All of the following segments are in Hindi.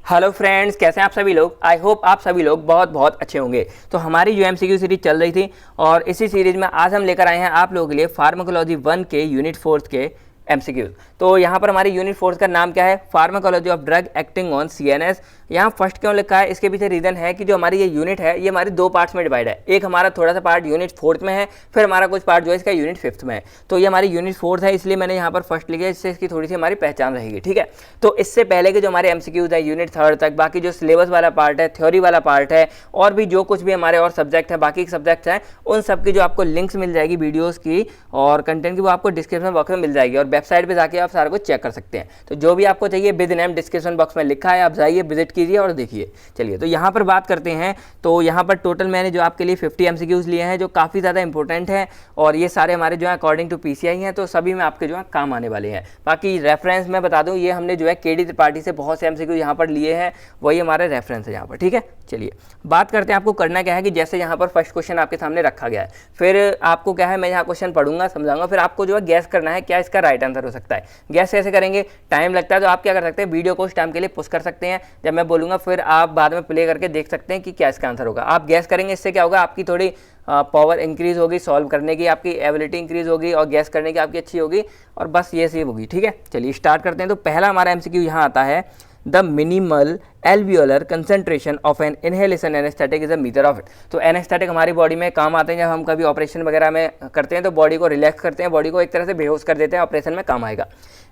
हेलो फ्रेंड्स, कैसे हैं आप सभी लोग। आई होप आप सभी लोग बहुत बहुत अच्छे होंगे। तो हमारी जो एमसीक्यू सीरीज चल रही थी और इसी सीरीज में आज हम लेकर आए हैं आप लोगों के लिए फार्माकोलॉजी 1 के यूनिट 4 के एमसीक्यूज। तो यहाँ पर हमारे यूनिट 4 का नाम क्या है, pharmacology of drug acting on CNS. यहाँ फर्स्ट क्यों लिखा है, इसके पीछे रीजन है कि जो हमारी ये यूनिट है ये हमारे दो पार्ट्स में डिवाइड है। एक हमारा थोड़ा सा पार्ट यूनिट 4 में है, फिर हमारा कुछ पार्ट जो है इसका यूनिट 5 में है। तो ये हमारी यूनिट 4 है, इसलिए मैंने यहाँ पर फर्स्ट लिखा है, इससे इसकी थोड़ी सी हमारी पहचान रहेगी। ठीक है, तो इससे पहले के जो हमारे एमसीक्यूज है यूनिट 3 तक, बाकी जो सिलेबस वाला पार्ट है, थ्योरी वाला पार्ट है, और भी जो कुछ भी हमारे और सब्जेक्ट है, बाकी सब्जेक्ट्स हैं, उन सब की जो आपको लिंक्स मिल जाएगी वीडियोस की और कंटेंट की, वो आपको डिस्क्रिप्शन बॉक्स में मिल जाएगी और वेबसाइट पे जाके आप सारा कुछ चेक कर सकते हैं। तो जो भी आपको चाहिए विद नेम डिस्क्रिप्शन बॉक्स में लिखा है, आप जाइए विजिट कीजिए और देखिए। चलिए, तो यहाँ पर बात करते हैं। तो यहाँ पर टोटल मैंने जो आपके लिए 50 एमसीक्यूज लिए हैं जो काफ़ी ज़्यादा इंपॉर्टेंट हैं और ये सारे हमारे जो है अकॉर्डिंग टू पीसीआई हैं, तो सभी में आपके जो है काम आने वाले हैं। बाकी रेफरेंस मैं बता दूँ, ये हमने जो है केडी त्रिपाठी से बहुत से एमसीक्यू यहाँ पर लिए हैं, वही हमारे रेफरेंस है यहाँ पर। ठीक है, चलिए बात करते हैं। आपको करना क्या है कि जैसे यहाँ पर फर्स्ट क्वेश्चन आपके सामने रखा गया है, फिर आपको क्या है, मैं यहाँ क्वेश्चन पढ़ूंगा, समझाऊंगा, फिर आपको जो है गैस करना है क्या इसका राइट आंसर हो सकता है। गैस कैसे करेंगे, टाइम लगता है, तो आप क्या कर सकते हैं, वीडियो को उस टाइम के लिए पुश कर सकते हैं। जब मैं बोलूँगा फिर आप बाद में प्ले करके देख सकते हैं कि क्या इसका आंसर होगा। आप गैस करेंगे, इससे क्या होगा, आपकी थोड़ी पावर इंक्रीज होगी, सॉल्व करने की आपकी एबिलिटी इंक्रीज होगी और गैस करने की आपकी अच्छी होगी, और बस ये सेव होगी। ठीक है, चलिए स्टार्ट करते हैं। तो पहला हमारा एमसीक्यू यहाँ आता है, the minimal alveolar concentration of an inhalation anaesthetic is a meter of it. तो एनेस्थेटिक हमारी बॉडी में काम आते हैं, जब हम कभी ऑपरेशन वगैरह में करते हैं तो बॉडी को रिलैक्स करते हैं, बॉडी को एक तरह से बेहोश कर देते हैं, ऑपरेशन में काम आएगा।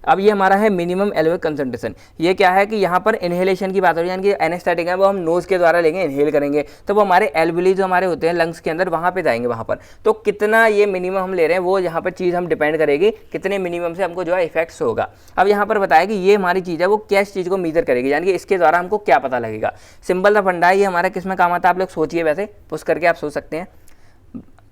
अब ये हमारा है मिनिमम एल्वियोलर कंसंट्रेशन। ये क्या है कि यहाँ पर इनहेलेशन की बात हो रही है, यानी कि एनेस्थेटिक है वो हम नोज के द्वारा लेंगे, इनहेल करेंगे, तो वो हमारे एल्वियोली जो हमारे होते हैं लंग्स के अंदर, वहाँ पे जाएंगे। वहाँ पर तो कितना ये मिनिमम हम ले रहे हैं, वो यहाँ पर चीज़ हम डिपेंड करेगी कितने मिनिमम से हमको जो है इफेक्ट्स होगा। अब यहाँ पर बताया कि ये हमारी चीज़ है वो क्या चीज़ को मीजर करेगी, यानी कि इसके द्वारा हमको क्या पता लगेगा। सिंपल सा फंडा है, ये हमारा किस में काम आता है आप लोग सोचिए, वैसे पुश करके आप सोच सकते हैं,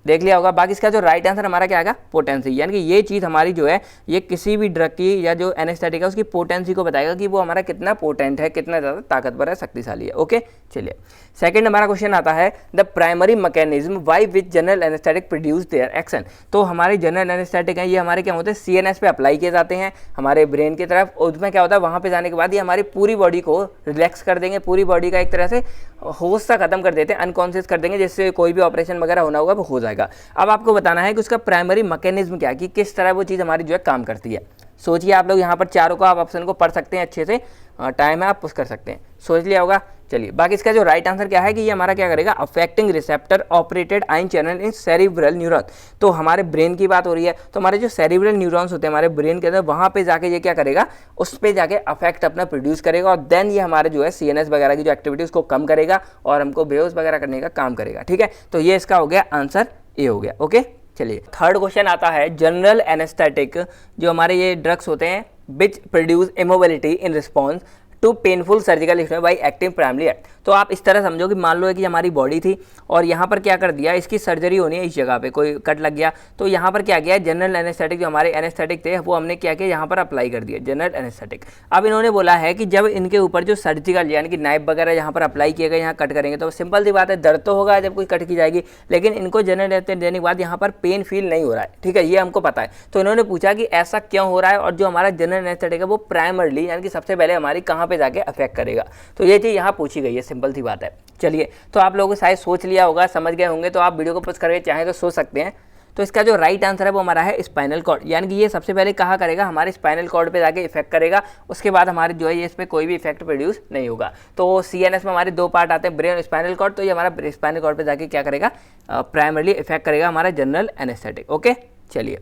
देख लिया होगा। बाकी इसका जो राइट आंसर हमारा क्या आएगा, पोटेंसी, यानी कि ये चीज़ हमारी जो है ये किसी भी ड्रग की या जो एनेस्थेटिक है उसकी पोटेंसी को बताएगा कि वो हमारा कितना पोटेंट है, कितना ज़्यादा ताकतवर है, शक्तिशाली है। ओके, चलिए सेकंड हमारा क्वेश्चन आता है, the primary mechanism by which general anaesthetic produce their action. तो हमारे जनरल एनेस्थेटिक हैं, ये हमारे क्या होते हैं, सीएनएस पे अप्लाई किए जाते हैं हमारे ब्रेन की तरफ। उसमें क्या होता है, वहाँ पे जाने के बाद ये हमारी पूरी बॉडी को रिलैक्स कर देंगे, पूरी बॉडी का एक तरह से होश सा खत्म कर देते हैं, अनकॉन्शियस कर देंगे, जिससे कोई भी ऑपरेशन वगैरह होना होगा वो हो जाएगा। अब आपको बताना है कि उसका प्राइमरी मैकेनिज्म क्या है, कि किस तरह वो चीज़ हमारी जो है काम करती है। सोचिए आप लोग, यहाँ पर चारों को आप ऑप्शन को पढ़ सकते हैं अच्छे से, टाइम है आप पुश कर सकते हैं, सोच लिया होगा। चलिए बाकी इसका जो राइट आंसर क्या है कि ये हमारा क्या करेगा, affecting receptor operated ion channel in cerebral neuron. तो हमारे ब्रेन की बात हो रही है, तो हमारे जो सेरिब्रल न्यूरॉन्स होते हैं हमारे ब्रेन के अंदर, वहाँ पे जाके ये क्या करेगा, उस पर जाके अफेक्ट अपना प्रोड्यूस करेगा और देन ये हमारे जो है सीएनएस वगैरह की जो एक्टिविटी उसको कम करेगा और हमको बेहोश वगैरह करने का काम करेगा। ठीक है, तो ये इसका हो गया आंसर, ए हो गया। ओके, चलिए थर्ड क्वेश्चन आता है, जनरल एनेस्थेटिक जो हमारे ये ड्रग्स होते हैं which produce immobility in response to painful surgical stenosis by acting primary act. तो आप इस तरह समझो कि मान लो कि हमारी बॉडी थी और यहाँ पर क्या कर दिया, इसकी सर्जरी होनी है, इस जगह पे कोई कट लग गया, तो यहाँ पर क्या किया, जनरल एनेस्थेटिक जो हमारे एनेस्थेटिक थे वो हमने क्या किया, यहाँ पर अप्लाई कर दिया जनरल एनेस्थेटिक। अब इन्होंने बोला है कि जब इनके ऊपर जो सर्जिकल यानी कि नाइफ वगैरह यहाँ पर अप्लाई किए गए, यहाँ कट करेंगे, तो सिंपल सी बात है, दर्द तो होगा जब कोई कट की जाएगी, लेकिन इनको जनरल एनेस्थेटिक देने के बाद यहाँ पर पेन फील नहीं हो रहा है। ठीक है, ये हमको पता है। तो इन्होंने पूछा कि ऐसा क्यों हो रहा है, और जो हमारा जनरल एनेस्थेटिक है वो प्राइमरली यानी कि सबसे पहले हमारी कहाँ पे जाके अफेक्ट करेगा। तो ये चीज़ यहाँ पूछी गई है, सिंपल सी बात है। चलिए, तो आप लोगों को शायद सोच लिया होगा, समझ गए होंगे, तो आप वीडियो को पॉज करके चाहें तो सोच सकते हैं। तो इसका जो राइट आंसर है वो हमारा है स्पाइनल कॉर्ड, यानी कि ये सबसे पहले कहाँ करेगा, हमारे स्पाइनल कॉर्ड पे जाके इफेक्ट करेगा, उसके बाद हमारे जो है ये इस पर कोई भी इफेक्ट प्रोड्यूस नहीं होगा। तो सीएनएस में हमारे दो पार्ट आते हैं, ब्रेन और स्पाइनल कॉर्ड, तो ये हमारा स्पाइनल कॉर्ड पे जाके क्या करेगा, प्राइमरली इफेक्ट करेगा हमारा जनरल एनेस्थेटिक। ओके, चलिए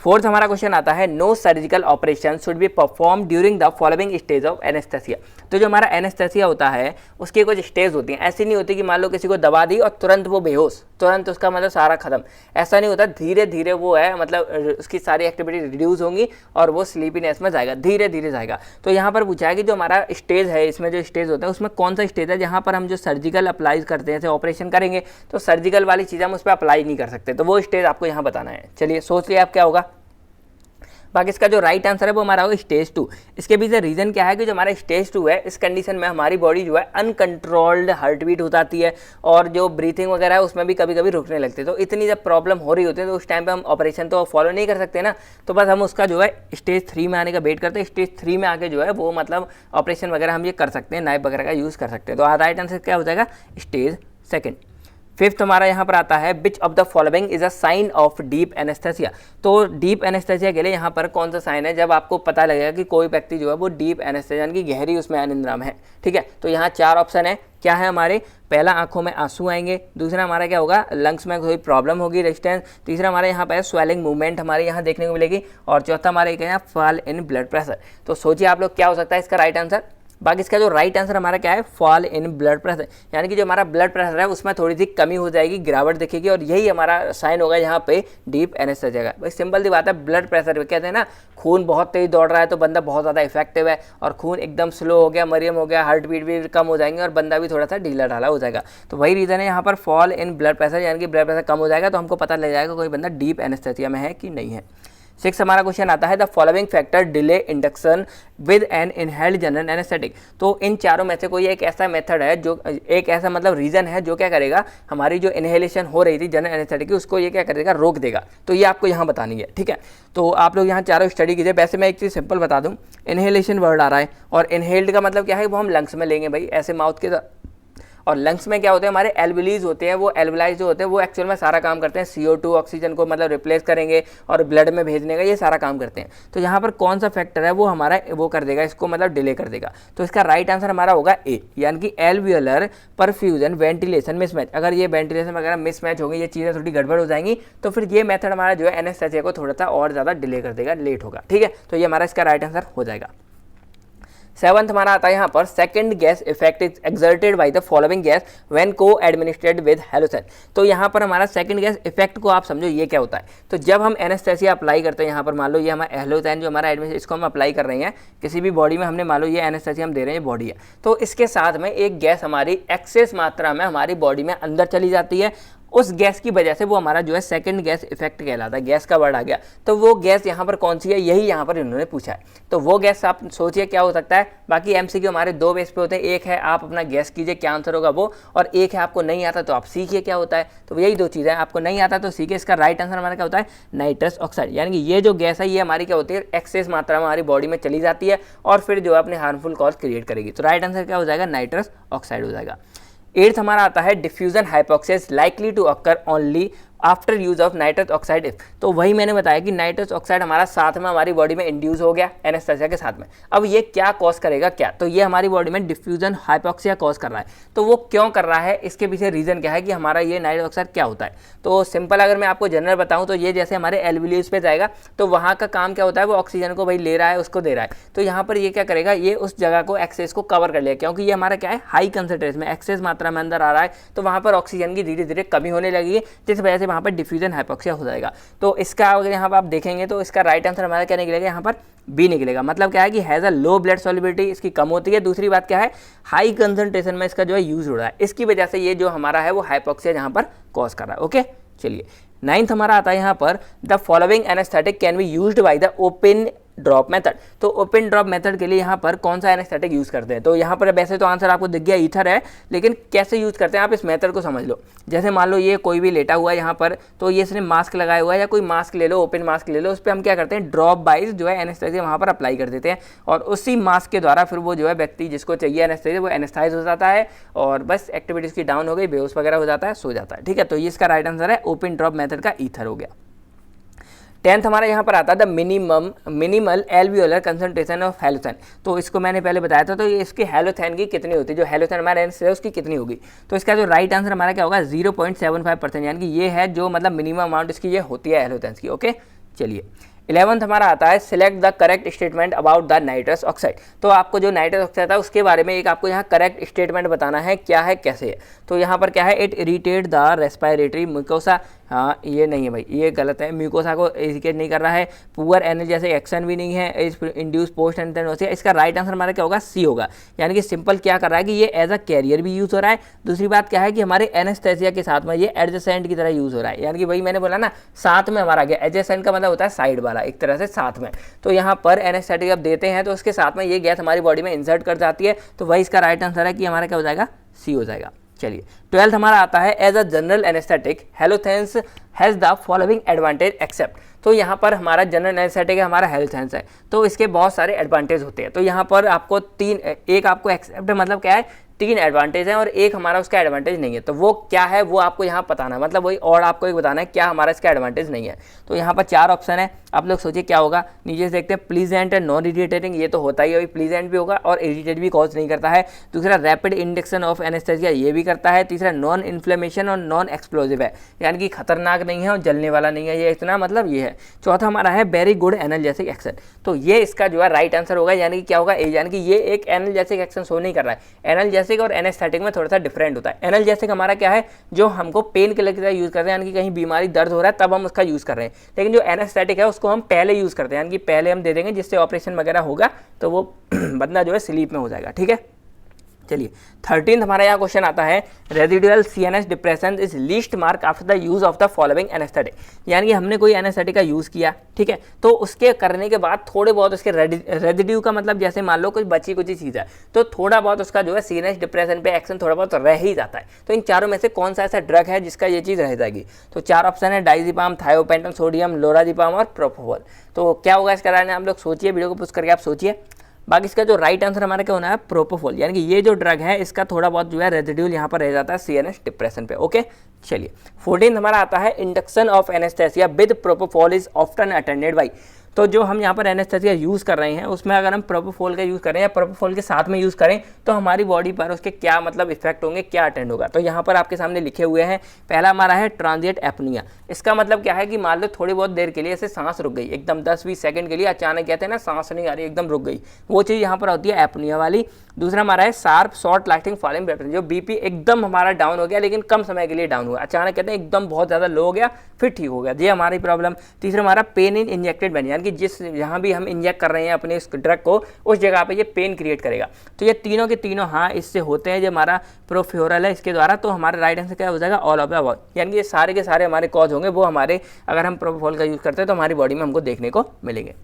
फोर्थ हमारा क्वेश्चन आता है, no surgical operation should be perform during the following stage of anaesthesia. तो जो हमारा एनेस्थेसिया होता है उसकी कुछ स्टेज होती हैं, ऐसी नहीं होती कि मान लो किसी को दबा दी और तुरंत वो बेहोश, तुरंत उसका मतलब सारा खत्म, ऐसा नहीं होता। धीरे धीरे वो है, मतलब उसकी सारी एक्टिविटी रिड्यूस होंगी और वो स्लीपीनेस में जाएगा, धीरे धीरे जाएगा। तो यहाँ पर पूछा है कि जो हमारा स्टेज है, इसमें जो स्टेज होता है उसमें कौन सा स्टेज है जहाँ पर हम जो सर्जिकल अप्लाई करते हैं, जैसे ऑपरेशन करेंगे तो सर्जिकल वाली चीज़ हम उस पर अप्लाई नहीं कर सकते, तो वो स्टेज आपको यहाँ बताना है। चलिए सोच लिया आप क्या होगा। बाकी इसका जो राइट आंसर है वो हमारा होगा स्टेज 2। इसके पीछे रीज़न क्या है कि जो हमारा स्टेज 2 है, इस कंडीशन में हमारी बॉडी जो है अनकंट्रोल्ड हार्ट बीट हो जाती है और जो ब्रीथिंग वगैरह है उसमें भी कभी कभी रुकने लगती है। तो इतनी जब प्रॉब्लम हो रही होती है तो उस टाइम पे हम ऑपरेशन तो फॉलो नहीं कर सकते ना, तो बस हम उसका जो है स्टेज 3 में आने का वेट करते हैं। स्टेज 3 में आके जो है वो मतलब ऑपरेशन वगैरह हम ये कर सकते हैं, नाइफ वगैरह का यूज़ कर सकते हैं। तो राइट आंसर क्या हो जाएगा? स्टेज 2। फिफ्थ हमारा यहाँ पर आता है which of the following is a sign of deep anaesthesia. तो डीप एनेस्थेसिया के लिए यहाँ पर कौन सा साइन है जब आपको पता लगेगा कि कोई व्यक्ति जो है वो डीप एनेस्थेसिया यानी कि गहरी उसमें अनिद्रा में है। ठीक है, तो यहाँ 4 ऑप्शन है। क्या है हमारे? पहला आंखों में आंसू आएंगे, दूसरा हमारा क्या होगा? लंग्स में कोई प्रॉब्लम होगी, रेजिस्टेंस, तीसरा हमारे यहाँ पर स्वेलिंग मूवमेंट हमारे यहाँ देखने को मिलेगी, और चौथा हमारे क्या है? Fall in blood pressure. तो सोचिए आप लोग क्या हो सकता है इसका राइट आंसर। बाकी इसका जो राइट आंसर हमारा क्या है? फॉल इन ब्लड प्रेशर, यानी कि जो हमारा ब्लड प्रेशर है उसमें थोड़ी सी कमी हो जाएगी, गिरावट दिखेगी, और यही हमारा साइन होगा यहाँ पे डीप एनेस्थेसिया का। भाई सिंपल सी बात है, ब्लड प्रेशर कहते हैं ना, खून बहुत तेज दौड़ रहा है तो बंदा बहुत ज़्यादा इफेक्टिव है, और खून एकदम स्लो हो गया, मरियम हो गया, हार्ट बीट भी कम हो जाएंगे और बंदा भी थोड़ा सा ढीला ढाला हो जाएगा। तो वही रीज़न है यहाँ पर फॉल इन ब्लड प्रेशर, यानी कि ब्लड प्रेशर कम हो जाएगा तो हमको पता लग जाएगा कोई बंदा डीप एनेस्थेसिया में है कि नहीं है। 6 हमारा क्वेश्चन आता है the following factor delay induction with an inhaled general anaesthetic. तो इन चारों में से कोई एक ऐसा मेथड है जो एक ऐसा मतलब रीजन है जो क्या करेगा, हमारी जो इनहेलेशन हो रही थी जनरल एनेस्थेटिक की उसको ये क्या करेगा? रोक देगा। तो ये आपको यहाँ बतानी है। ठीक है, तो आप लोग यहाँ चारों स्टडी कीजिए। वैसे मैं एक चीज़ सिंपल बता दूँ, इनहेलेशन वर्ड आ रहा है और इनहेल्ड का मतलब क्या है? वो हम लंग्स में लेंगे भाई, ऐसे माउथ के, और लंग्स में क्या होते हैं? हमारे एल्विलीज होते हैं, वो एल्विलाइज जो होते हैं वो एक्चुअल में सारा काम करते हैं, CO2 ऑक्सीजन को मतलब रिप्लेस करेंगे और ब्लड में भेजने का ये सारा काम करते हैं। तो यहाँ पर कौन सा फैक्टर है वो हमारा वो कर देगा, इसको मतलब डिले कर देगा। तो इसका राइट आंसर हमारा होगा ए, यानी कि एल्वियोलर परफ्यूजन वेंटिलेशन मिसमैच। अगर ये वेंटिलेशन वगैरह मिसमैच होगी, ये चीज़ें थोड़ी गड़बड़ हो जाएंगी, तो फिर ये मेथड हमारा जो है एनेस्थेसिया को थोड़ा सा और ज़्यादा डिले कर देगा, लेट होगा। ठीक है, तो ये हमारा इसका राइट आंसर हो जाएगा। 7th हमारा आता है यहाँ पर second gas effect is exerted by the following gas when को एडमिनिस्ट्रेटेड विद हेलोथेन। तो यहाँ पर हमारा सेकंड गैस इफेक्ट को आप समझो ये क्या होता है। तो जब हम एनेस्थेसिया अप्लाई करते हैं, यहाँ पर मान लो ये हमारा हेलोथेन जो हमारा एडमिनिस्ट्रेशन, इसको हम अप्लाई कर रहे हैं किसी भी बॉडी में, हमने मान लो ये एनेस्थेसिया हम दे रहे हैं, बॉडी है, तो इसके साथ में एक गैस हमारी एक्सेस मात्रा में हमारी बॉडी में अंदर चली जाती है। उस गैस की वजह से वो हमारा जो है सेकंड गैस इफेक्ट कहलाता है। गैस का वर्ड आ गया, तो वो गैस यहाँ पर कौन सी है, यही यहाँ पर इन्होंने पूछा है। तो वो गैस आप सोचिए क्या हो सकता है। बाकी MCQ हमारे 2 बेस पे होते हैं, एक है आप अपना गैस कीजिए क्या आंसर होगा वो, और एक है आपको नहीं आता तो आप सीखिए क्या होता है। तो यही 2 चीज़ें, आपको नहीं आता तो सीखिए। इसका राइट आंसर हमारा क्या होता है? नाइट्रस ऑक्साइड, यानी कि ये जो गैस है ये हमारी क्या होती है? एक्सेस मात्रा में हमारी बॉडी में चली जाती है और फिर जो है अपने हार्मफुल कॉज क्रिएट करेगी। तो राइट आंसर क्या हो जाएगा? नाइट्रस ऑक्साइड हो जाएगा। 8th हमारा आता है diffusion hypoxia likely to occur only after use of nitrous oxide. तो वही मैंने बताया कि नाइट्रस ऑक्साइड हमारा साथ में हमारी बॉडी में इंड्यूस हो गया एनेस्थेसिया के साथ में। अब ये क्या कॉज करेगा? क्या, तो ये हमारी बॉडी में डिफ्यूजन हाइपोक्सिया कॉज कर रहा है। तो वो क्यों कर रहा है, इसके पीछे रीजन क्या है कि हमारा ये नाइट्रस ऑक्साइड क्या होता है। तो सिंपल अगर मैं आपको जनरल बताऊं तो ये जैसे हमारे एल्वियोलस पे जाएगा तो वहाँ का काम क्या होता है? वो ऑक्सीजन को भाई ले रहा है, उसको दे रहा है। तो यहाँ पर ये क्या करेगा? ये उस जगह को एक्सेस को कवर कर लेगा, क्योंकि ये हमारा क्या है? हाई कंसंट्रेशन में एक्सेस मात्रा में अंदर आ रहा है, तो वहाँ पर ऑक्सीजन की धीरे धीरे कमी होने लगी, जिस वजह से वहाँ पर डिफ्यूजन हाइपोक्सिया हो जाएगा। तो इसका अगर यहाँ पर आप देखेंगे तो इसका राइट आंसर हमारा क्या निकलेगा? यहाँ पर बी निकलेगा। मतलब क्या है कि has a low blood solubility, इसकी कम होती है। दूसरी बात क्या है? हाई कंसंट्रेशन में इसका जो है यूज हो रहा है, इसकी वजह से ये जो हमारा है वो हाइपोक्सिया यहाँ पर कॉज कर रहा है। ओके, चलिए 9th हमारा आता है यहाँ पर the following anaesthetic can be used by the open drop method. तो ओपन ड्रॉप मेथड के लिए यहाँ पर कौन सा एनेस्थेटिक यूज़ करते हैं? तो यहाँ पर वैसे तो आंसर आपको दिख गया, ईथर है, लेकिन कैसे यूज़ करते हैं आप इस मेथड को समझ लो। जैसे मान लो ये कोई भी लेटा हुआ है यहाँ पर, तो ये इसने मास्क लगाया हुआ है, या कोई मास्क ले लो, ओपन मास्क ले लो, उस पर हम क्या करते हैं? ड्रॉप वाइज जो है एनेस्थेसिया वहाँ पर अप्लाई कर देते हैं, और उसी मास्क के द्वारा फिर वो जो है व्यक्ति जिसको चाहिए एनेस्थेसिया वो एनेस्थाइज हो जाता है, और बस एक्टिविटीज़ की डाउन हो गई, बेहोश वगैरह हो जाता है, सो जाता है। ठीक है, तो ये इसका राइट आंसर है, ओपन ड्रॉप मेथड का ईथर हो गया। 10th हमारा यहाँ पर आता है the minimal alveolar concentration of halothane. तो इसको मैंने पहले बताया था, तो ये इसकी हेलोथेन की कितनी होती है, जो हेलोथेन हमारा एनेस्थेसिया उसकी कितनी होगी। तो इसका जो राइट आंसर हमारा क्या होगा? 0.75%, यानी कि ये है जो मतलब मिनिमम अमाउंट इसकी ये होती है हेलोथेन की। ओके, चलिए 11th हमारा आता है select the correct statement about the nitrous oxide. तो आपको जो नाइट्रस ऑक्साइड था उसके बारे में एक आपको यहाँ करेक्ट स्टेटमेंट बताना है, क्या है, कैसे है। तो यहाँ पर क्या है? It irritate the respiratory mucosa हाँ ये नहीं है भाई, ये गलत है, म्यूकोसा को इरिटेट नहीं कर रहा है, पुअर एनाल्जेसिक एक्शन भी नहीं है, इस इंड्यूस पोस्ट एनेस्थेसिया। इसका राइट आंसर हमारा क्या होगा, सी होगा। यानी कि सिंपल क्या कर रहा है कि ये एज अ कैरियर भी यूज़ हो रहा है। दूसरी बात क्या है कि हमारे एनेस्थेसिया के साथ में ये एडजेसेंट की तरह यूज़ हो रहा है। यानी कि भाई मैंने बोला ना साथ में हमारा गया, एडजेसेंट का मतलब होता है साइड वाला, एक तरह से साथ में। तो यहाँ पर एनेस्थेटिक जब देते हैं तो उसके साथ में ये गैस हमारी बॉडी में इंसर्ट कर जाती है, तो वही इसका राइट आंसर है कि हमारा क्या हो जाएगा, सी हो जाएगा। चलिए 12th हमारा आता है as a general anaesthetic halothane has the following advantage except. तो यहाँ पर हमारा जनरल एनेस्थेटिक है, हमारा हेलोथेंस है, तो इसके बहुत सारे एडवांटेज होते हैं। तो यहाँ पर आपको एक आपको एक्सेप्ट मतलब क्या है, 3 एडवांटेज हैं और एक हमारा उसका एडवांटेज नहीं है। तो वो क्या है वो आपको यहाँ बताना है, मतलब वही और आपको एक बताना है क्या हमारा इसका एडवांटेज नहीं है। तो यहाँ पर 4 ऑप्शन है, आप लोग सोचिए क्या होगा। नीचे से देखते हैं प्लीजेंट एंड नॉन इरिटेटिंग, ये तो होता ही है, प्लीजेंट भी होगा और इरिटेट भी कॉज नहीं करता है। दूसरा रैपिड इंडक्शन ऑफ एनेस्थेसिया, ये भी करता है। तीसरा नॉन इन्फ्लेमेशन और नॉन एक्सप्लोजिव है, यानी कि खतरनाक नहीं है और जलने वाला नहीं है, ये इतना मतलब ये है। चौथा हमारा है वेरी गुड एनाल्जेसिक एक्शन, तो ये इसका जो है राइट आंसर होगा। यानी कि क्या होगा, यानी कि ये एक एनाल्जेसिक एक्शन शो नहीं कर रहा है। एनाल्जेसिक और एनेस्थेटिक में थोड़ा सा डिफरेंट होता है। एनाल्जेसिक हमारा क्या है, जो हमको पेन किलर की तरह यूज करते हैं, यानी कि कहीं बीमारी दर्द हो रहा है तब हम उसका यूज कर रहे हैं। लेकिन जो एनेस्थेटिक है उसको हम पहले यूज करते हैं, यानी कि पहले हम दे देंगे जिससे ऑपरेशन वगैरह होगा तो वो बंदा जो है स्लीप में हो जाएगा। ठीक है, चलिए 13th हमारा यहाँ क्वेश्चन आता है residual CNS depression is least mark after the use of the following anaesthetic. यानी कि हमने कोई एनेस्थेटिक का यूज़ किया, ठीक है, तो उसके करने के बाद थोड़े बहुत उसके रेजिड्यू का मतलब जैसे मान लो कुछ बची कुछ चीज़ है तो थोड़ा बहुत उसका जो है सीएनएस डिप्रेशन पे एक्शन थोड़ा बहुत रह ही जाता है। तो इन चारों में से कौन सा ऐसा ड्रग है जिसका ये चीज़ रह जाएगी। तो 4 ऑप्शन है डाइजिपाम, थायोपेंटन सोडियम, लोराजिपाम और प्रोपोफॉल। तो क्या होगा इसका राय, आप लोग सोचिए, वीडियो को पुश करके आप सोचिए। बाकी इसका जो राइट आंसर हमारा क्या होना है, प्रोपोफॉल। यानी कि ये जो ड्रग है इसका थोड़ा बहुत जो है रेजिड्यूल यहाँ पर रह जाता है सीएनएस डिप्रेशन पे। ओके, चलिए 14th हमारा आता है induction of anaesthesia with propofol is often attended by. तो जो हम यहाँ पर एनेस्थेसिया यूज़ कर रहे हैं उसमें अगर हम प्रोपोफॉल का यूज़ करें या प्रोपोफॉल के साथ में यूज़ करें तो हमारी बॉडी पर उसके क्या मतलब इफेक्ट होंगे, क्या अटेंड होगा। तो यहाँ पर आपके सामने लिखे हुए हैं। पहला हमारा है ट्रांजिएंट एपनिया। इसका मतलब क्या है कि मान लो थोड़ी बहुत देर के लिए ऐसे सांस रुक गई, एकदम 10-20 सेकंड के लिए अचानक कहते हैं ना सांस नहीं आ रही, एकदम रुक गई, वो चीज़ यहाँ पर होती है एपनिया वाली। दूसरा हमारा है sharp short lasting falling blood pressure, जो बीपी एकदम हमारा डाउन हो गया लेकिन कम समय के लिए डाउन हुआ, अचानक कहते हैं एकदम बहुत ज़्यादा लो हो गया फिर ठीक हो गया, ये हमारी प्रॉब्लम। तीसरा हमारा पेन इन इंजेक्टेड वेन, यानी कि जिस जहाँ भी हम इंजेक्ट कर रहे हैं अपने इस ड्रग को उस जगह पे ये पेन क्रिएट करेगा। तो ये तीनों के तीनों हाँ इससे होते हैं, जो हमारा प्रोफ्योरल है इसके द्वारा। तो हमारा राइट आंसर क्या हो जाएगा, ऑल ऑफ द अबव। यानी कि ये सारे के सारे हमारे कॉज होंगे वो हमारे अगर हम प्रोपोफॉल का यूज़ करते हैं तो हमारी बॉडी में हमको देखने को मिलेंगे।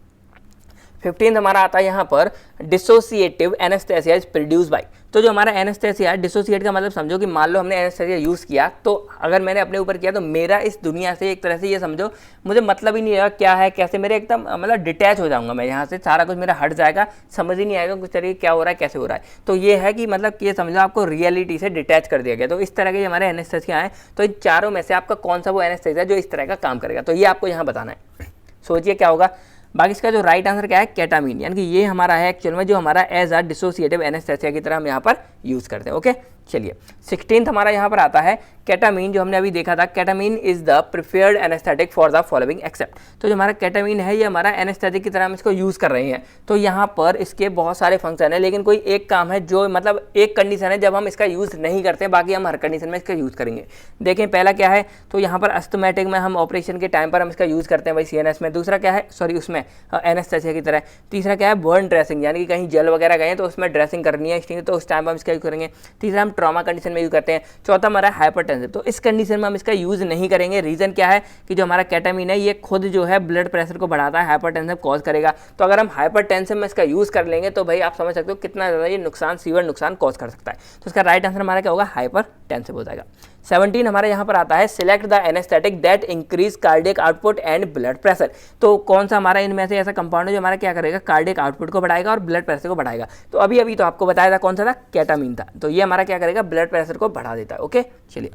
15th हमारा आता है यहाँ पर dissociative anaesthesia is produce by. तो जो हमारा एनेस्थेसिया है, डिसोसिएट का मतलब समझो कि मान लो हमने एनेस्थेसिया यूज़ किया तो अगर मैंने अपने ऊपर किया तो मेरा इस दुनिया से एक तरह से ये समझो मुझे मतलब ही नहीं रहेगा क्या है कैसे, मेरे एकदम मतलब डिटैच हो जाऊंगा मैं यहाँ से, सारा कुछ मेरा हट जाएगा, समझ ही नहीं आएगा कुछ तरीके क्या हो रहा है कैसे हो रहा है। तो ये है कि मतलब ये समझो आपको रियलिटी से डिटैच कर दिया गया। तो इस तरह के हमारे एनेस्थेसिया हैं, तो इन चारों में से आपका कौन सा वो एनेस्थेसिया जो इस तरह का काम करेगा, तो ये आपको यहाँ बताना है। सोचिए क्या होगा। बाकी इसका जो राइट आंसर क्या है, केटामीन। यानी कि ये हमारा है एक्चुअल में जो हमारा एज अ डिसोसिएटिव एनेस्थेसिया की तरह हम यहाँ पर यूज़ करते हैं। ओके, चलिए 16th हमारा यहाँ पर आता है केटामीन, जो हमने अभी देखा था। केटामीन is the preferred anaesthetic for the following except. तो जो हमारा केटामीन है ये हमारा एनेस्थेटिक की तरह हम इसको यूज़ कर रहे हैं। तो यहाँ पर इसके बहुत सारे फंक्शन है, लेकिन कोई एक काम है जो मतलब एक कंडीशन है जब हम इसका यूज़ नहीं करते, बाकी हम हर कंडीशन में इसका यूज़ करेंगे। देखें पहला क्या है, तो यहाँ पर अस्थमैटिक में हम ऑपरेशन के टाइम पर हम इसका यूज़ करते हैं भाई सीएनएस में। दूसरा क्या है, सॉरी उसमें एनेस्थेसिया की तरह। तीसरा क्या है, बर्न ड्रेसिंग, यानी कि कहीं जल वगैरह गए तो उसमें ड्रेसिंग करनी है स्टिंग, तो उस टाइम पर हम इसका यूज़ करेंगे। तीसरा हम ट्रॉमा कंडीशन में यूज़ करते हैं। चौथा हमारा हाइपरटेंसिव, तो इस कंडीशन में हम इसका यूज़ नहीं करेंगे। रीज़न क्या है कि जो हमारा केटामीन है ये खुद जो है ब्लड प्रेशर को बढ़ाता है, हाइपरटेंसिव कॉज करेगा। तो अगर हम हाइपरटेंसिव में इसका यूज़ कर लेंगे तो भाई आप समझ सकते हो कितना ज़्यादा ये नुकसान, सीवियर नुकसान कॉज कर सकता है। तो इसका राइट आंसर हमारा क्या होगा, हाइपरटेंसिव हो जाएगा। 17 हमारे यहाँ पर आता है select the anaesthetic that increase cardiac output and blood pressure. तो कौन सा हमारा इनमें से ऐसा कंपाउंड है जो हमारा क्या करेगा, कार्डियक आउटपुट को बढ़ाएगा और ब्लड प्रेशर को बढ़ाएगा। तो अभी तो आपको बताया था कौन सा था, केटामीन था। तो ये हमारा क्या करेगा, ब्लड प्रेशर को बढ़ा देता है। ओके, चलिए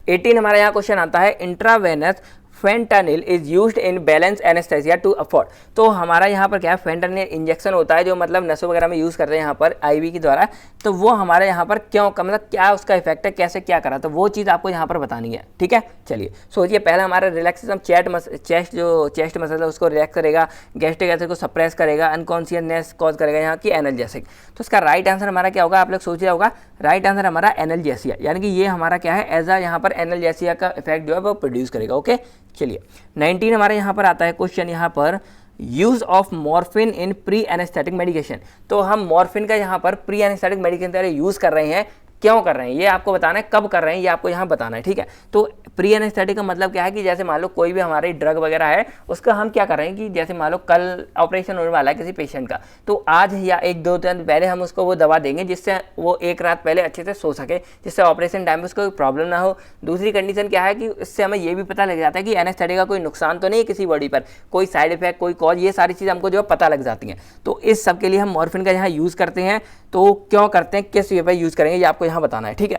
18 हमारा यहाँ क्वेश्चन आता है intravenous fentanyl is used in balance anaesthesia to afford. तो हमारा यहाँ पर क्या है, फेंटानिल इंजेक्शन होता है जो मतलब नसों वगैरह में यूज़ करते हैं यहाँ पर आईवी के द्वारा। तो वो हमारे यहाँ पर क्यों मतलब क्या उसका इफेक्ट है, कैसे क्या करा, तो वो चीज़ आपको यहाँ पर बतानी है। ठीक है, चलिए सोचिए। पहला हमारा रिलैक्सेशन चेस्ट मसल है उसको रिलैक्स करेगा, गैस्ट्रिक एसिड को सप्रेस करेगा, अनकॉन्शियसनेस कॉज करेगा यहाँ की एनाल्जेसिक। तो इसका राइट आंसर हमारा क्या होगा, आप लोग सोच रहे होगा, राइट आंसर हमारा एनाल्जेसिया, यानी कि ये हमारा क्या है, एज यहाँ पर एनाल्जेसिया का इफेक्ट जो है वो प्रोड्यूस करेगा। ओके, चलिए 19 हमारे यहाँ पर आता है क्वेश्चन यहाँ पर, use of morphine in pre anaesthetic medication. तो हम मॉर्फिन का यहाँ पर प्री एनेस्थेटिक मेडिकेशन तरह यूज़ कर रहे हैं, क्यों कर रहे हैं ये आपको बताना है, कब कर रहे हैं ये आपको यहाँ बताना है। ठीक है, तो प्री एनेस्थेटिक का मतलब क्या है कि जैसे मान लो कोई भी हमारी ड्रग वगैरह है उसका हम क्या कर रहे हैं कि जैसे मान लो कल ऑपरेशन होने वाला है किसी पेशेंट का, तो आज या 1-2 दिन पहले हम उसको वो दवा देंगे जिससे वो एक रात पहले अच्छे से सो सके, जिससे ऑपरेशन टाइम में उसको कोई प्रॉब्लम ना हो। दूसरी कंडीशन क्या है कि इससे हमें ये भी पता लग जाता है कि एनेस्थेटिक का कोई नुकसान तो नहीं है किसी बॉडी पर, कोई साइड इफेक्ट, कोई कॉज, ये सारी चीज़ हमको जो है पता लग जाती हैं। तो इस सब के लिए हम मॉर्फिन का यहाँ यूज़ करते हैं। तो क्यों करते हैं, किस वे पर यूज़ करेंगे, ये आपको यहाँ बताना है। ठीक है,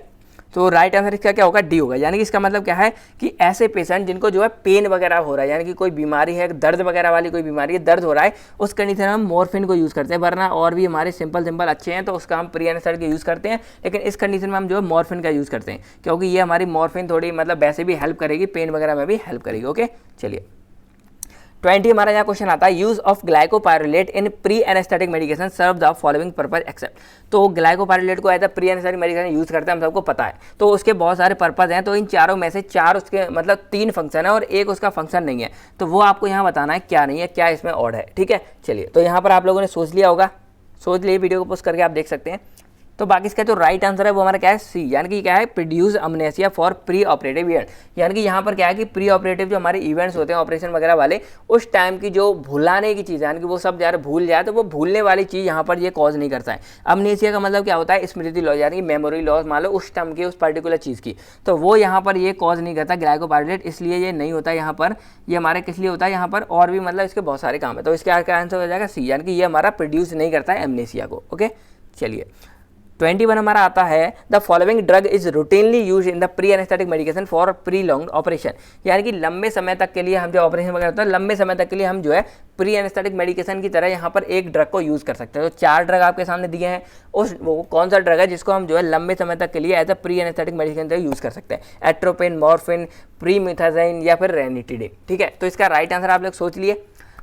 तो राइट आंसर इसका क्या होगा, डी होगा। यानी कि इसका मतलब क्या है कि ऐसे पेशेंट जिनको जो है पेन वगैरह हो रहा है, यानी कि कोई बीमारी है, दर्द वगैरह वाली कोई बीमारी है, दर्द हो रहा है, उस कंडीशन में हम मॉर्फिन को यूज़ करते हैं। वरना और भी हमारे सिंपल अच्छे हैं तो उसका हम प्री एनेस्थेटिक का यूज़ करते हैं, लेकिन इस कंडीशन में हम जो है मॉर्फिन का यूज़ करते हैं, क्योंकि ये हमारी मॉर्फिन थोड़ी मतलब वैसे भी हेल्प करेगी, पेन वगैरह में भी हेल्प करेगी। ओके, चलिए 20 हमारा यहाँ क्वेश्चन आता है, use of glycopyrrolate in pre anaesthetic medication serve the following purpose except. तो ग्लाइकोपाइरुलेट को as a pre anaesthetic medication use करते हैं, हम सबको पता है। तो उसके बहुत सारे पर्पज हैं, तो इन चारों में से 4 उसके मतलब 3 फंक्शन है और एक उसका फंक्शन नहीं है। तो वो आपको यहाँ बताना है क्या नहीं है, क्या इसमें ऑड है। ठीक है, चलिए तो यहाँ पर आप लोगों ने सोच लिया होगा, सोच लिए, वीडियो को पोस्ट करके आप देख सकते हैं। तो बाकी इसका जो राइट आंसर है वो हमारा क्या है, सी, यानी कि क्या है, produce amnesia for pre operative event. यानी कि यहाँ पर क्या है कि प्री ऑपरेटिव जो हमारे इवेंट्स होते हैं ऑपरेशन वगैरह वाले, उस टाइम की जो भुलाने की चीज़ है, यानी कि वो सब यार भूल जाए, तो वो भूलने वाली चीज़ यहाँ पर ये कॉज नहीं करता है। अमनेसिया का मतलब क्या होता है, स्मृति लॉस, यानी कि मेमोरी लॉस मान लो उस टाइम की उस पर्टिकुलर चीज़ की, तो वो यहाँ पर ये कॉज नहीं करता ग्लाइकोपाइरुलेट, इसलिए ये नहीं होता यहाँ पर। ये हमारे किस लिए होता है यहाँ पर, और भी मतलब इसके बहुत सारे काम है। तो इसका आंसर हो जाएगा सी, यानी कि ये हमारा प्रोड्यूस नहीं करता है अमनेसिया को। ओके, चलिए 21 हमारा आता है, the following drug is routinely use in the pre anaesthetic medication for pre long operation. यानी कि लंबे समय तक के लिए हम जो ऑपरेशन वगैरह होता है, लंबे समय तक के लिए हम जो है प्री एनेस्थेटिक मेडिकेशन की तरह यहाँ पर एक ड्रग को यूज़ कर सकते हैं। तो 4 ड्रग आपके सामने दिए हैं, उस वो कौन सा ड्रग है जिसको हम जो है लंबे समय तक के लिए as a pre anaesthetic medication तरह यूज़ कर सकते हैं, एट्रोपिन, मॉर्फिन, प्रीमिथाजाइन या फिर रेनिटिडिन। ठीक है, तो इसका राइट आंसर आप लोग सोच लिए।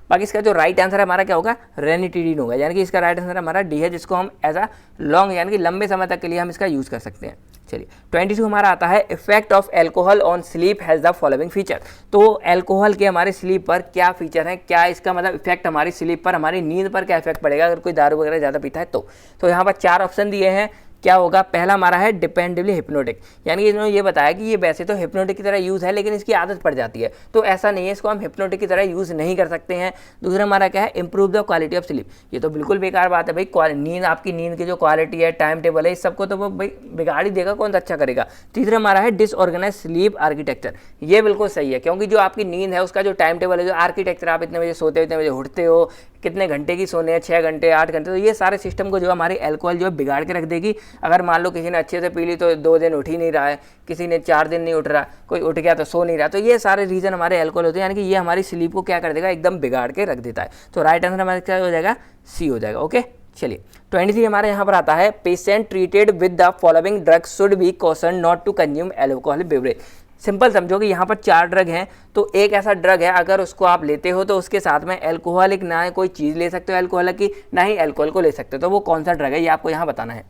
बाकी इसका जो राइट आंसर है हमारा क्या होगा, रेनिटिडिन होगा। यानी कि इसका राइट आंसर हमारा डी है, जिसको हम एज अ लॉन्ग यानी कि लंबे समय तक के लिए हम इसका यूज़ कर सकते हैं। चलिए 22 हमारा आता है, effect of alcohol on sleep has the following feature. तो एल्कोहल के हमारे स्लीप पर क्या फीचर है, क्या इसका मतलब इफेक्ट हमारी स्लीप पर, हमारी नींद पर क्या इफेक्ट पड़ेगा अगर कोई दारू वगैरह ज़्यादा पीता है तो यहाँ पर 4 ऑप्शन दिए हैं। क्या होगा, पहला हमारा है डिपेंडेबली हिप्नोटिक, यानी कि इन्होंने ये बताया कि ये वैसे तो हिप्नोटिक की तरह यूज़ है लेकिन इसकी आदत पड़ जाती है, तो ऐसा नहीं है, इसको हम हिप्नोटिक की तरह यूज़ नहीं कर सकते हैं। दूसरा हमारा क्या है, improve the quality of sleep. ये तो बिल्कुल बेकार बात है भाई, नींद, आपकी नींद की जो क्वालिटी है, टाइम टेबल है, इस सबको तो वो भाई बिगाड़ ही देगा, कौन सा अच्छा करेगा। तीसरा हमारा है डिसऑर्गेनाइज स्लीप आर्किटेक्चर। ये बिल्कुल सही है, क्योंकि जो आपकी नींद है उसका जो टाइम टेबल है, जो आर्किटेक्चर, आप इतने बजे सोते हो, इतने बजे उठते हो, कितने घंटे की सोने हैं, 6 घंटे 8 घंटे, तो ये सारे सिस्टम को जो हमारी अल्कोहल जो है बिगाड़ के रख देगी। अगर मान लो किसी ने अच्छे से पी ली तो 2 दिन उठ ही नहीं रहा है, किसी ने 4 दिन नहीं उठ रहा, कोई उठ गया तो सो नहीं रहा, तो ये सारे रीज़न हमारे अल्कोहल होते हैं, यानी कि ये हमारी स्लीप को क्या कर देगा, एकदम बिगाड़ के रख देता है। तो राइट आंसर हमारा क्या हो जाएगा, सी हो जाएगा। ओके, चलिए 23 हमारे यहाँ पर आता है, patient treated with the following drug should be caution not to consume alcoholic beverage. Simple समझो कि यहाँ पर 4 ड्रग हैं, तो एक ऐसा ड्रग है अगर उसको आप लेते हो तो उसके साथ में एल्कोहलिक ना कोई चीज़ ले सकते हो एल्कोहल की, ना ही एल्कोहल को ले सकते हो, तो वो कौन सा ड्रग है ये आपको यहाँ बताना है।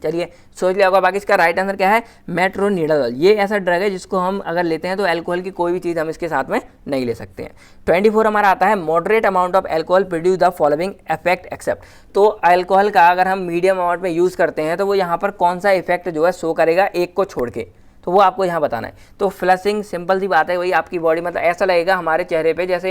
चलिए सोच लिया होगा। बाकी इसका राइट आंसर क्या है, मेट्रोनिडाजोल। ये ऐसा ड्रग है जिसको हम अगर लेते हैं तो अल्कोहल की कोई भी चीज़ हम इसके साथ में नहीं ले सकते हैं। 24 हमारा आता है, moderate amount of alcohol produce the following effect except. तो अल्कोहल का अगर हम मीडियम अमाउंट में यूज़ करते हैं तो वो यहाँ पर कौन सा इफेक्ट जो है शो करेगा, एक को छोड़ के, तो वो आपको यहाँ बताना है। तो फ्लशिंग, सिंपल सी बात है, वही आपकी बॉडी मतलब ऐसा लगेगा हमारे चेहरे पे जैसे